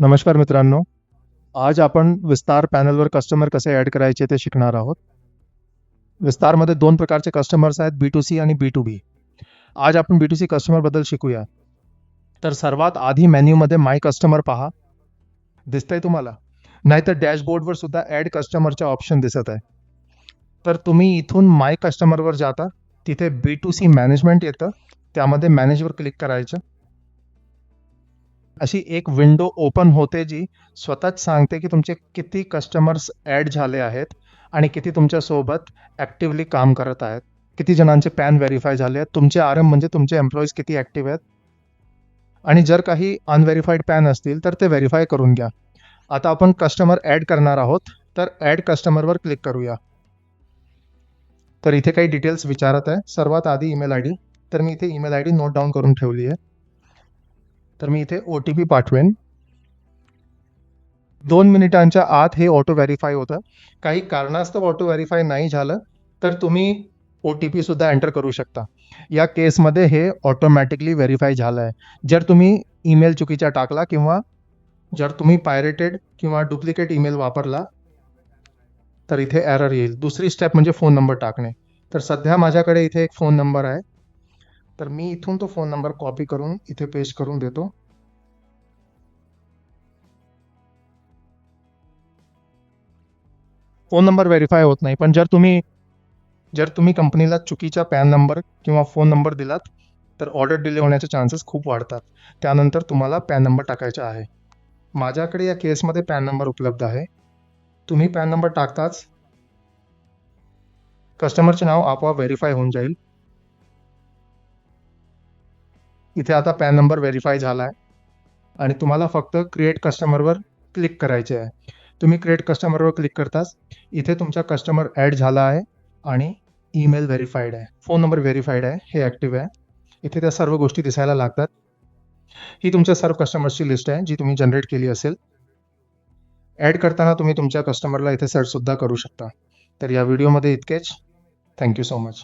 नमस्कार मित्रांनो, आज आपण विस्तार पॅनलवर कस्टमर कसे ॲड करायचे ते शिकणार आहोत. विस्तारमध्ये दोन प्रकारचे कस्टमर्स आहेत, B2C आणि B2B. आज आपण B2C कस्टमरबद्दल शिकूया. तर सर्वात आधी मेन्यूमध्ये माय कस्टमर पहा, दिसतंय तुम्हाला? नाहीतर डॅशबोर्डवर सुद्धा ॲड कस्टमरचे ऑप्शन दिसत आहे. तर तुम्ही इथून माय कस्टमरवर जाता, तिथे B2C मॅनेजमेंट येतं, त्यामध्ये मॅनेजवर क्लिक करायचं. अशी एक विंडो ओपन होते जी स्वतःच सांगते की तुमचे किती कस्टमर्स ॲड झाले आहेत आणि किती तुमच्यासोबत ॲक्टिव्हली काम करत आहेत, किती जणांचे पॅन व्हेरीफाय झाले आहेत, तुमचे RM म्हणजे तुमचे एम्प्लॉईज किती ॲक्टिव्ह आहेत, आणि जर काही अनव्हेरीफाईड पॅन असतील तर ते व्हेरीफाय करून घ्या. आता आपण कस्टमर ॲड करणार आहोत, तर ॲड कस्टमरवर क्लिक करूया. तर इथे काही डिटेल्स विचारत आहे. सर्वात आधी ईमेल आय डी, तर मी इथे email I D naught down करून ठेवली आहे. तर मी इथे OTP पाठवेन. 2 मिनिटांच्या आत हे ऑटो व्हेरीफाय होतं. काही कारणास्तव ऑटो व्हेरीफाय नाही झालं तर तुम्ही OTP सुद्धा एंटर करू शकता. या केसमध्ये हे ऑटोमॅटिकली व्हेरीफाय झालं आहे. जर तुम्ही ईमेल चुकीचा टाकला किंवा जर तुम्ही पायरेटेड किंवा डुप्लिकेट ईमेल वापरला तर इथे एरर येईल. दुसरी स्टेप म्हणजे फोन नंबर टाकणे. तर सध्या माझ्याकडे इथे एक फोन नंबर आहे, तर मी इथून तो फोन नंबर कॉपी करून इथे पेस्ट करून देतो. फोन नंबर व्हेरीफाय होत नाही, पण जर तुम्ही कंपनीला चुकीचा पॅन नंबर किंवा फोन नंबर दिलात तर ऑर्डर डिले होण्याचे चान्सेस खूप वाढतात. त्यानंतर तुम्हाला पॅन नंबर टाकायचा आहे. माझ्याकडे या केसमध्ये पॅन नंबर उपलब्ध आहे. तुम्ही पॅन नंबर टाकताच कस्टमरचे नाव आपोआप व्हेरीफाय होऊन जाईल. इथे आता पॅन नंबर व्हेरीफाय झाला आहे आणि तुम्हाला फक्त क्रिएट कस्टमरवर क्लिक करायचे आहे. तुम्ही क्रिएट कस्टमरवर क्लिक करताच इथे तुमचा कस्टमर ॲड झाला आहे आणि ईमेल व्हेरीफाईड आहे, फोन नंबर व्हेरीफाईड आहे, हे ॲक्टिव्ह आहे. इथे त्या सर्व गोष्टी दिसायला लागतात. ही तुमच्या सर्व कस्टमर्सची लिस्ट आहे जी तुम्ही जनरेट केली असेल. ॲड करताना तुम्ही तुमच्या कस्टमरला इथे सर्च सुद्धा करू शकता. तर या व्हिडिओमध्ये इतकेच. Thank you so much.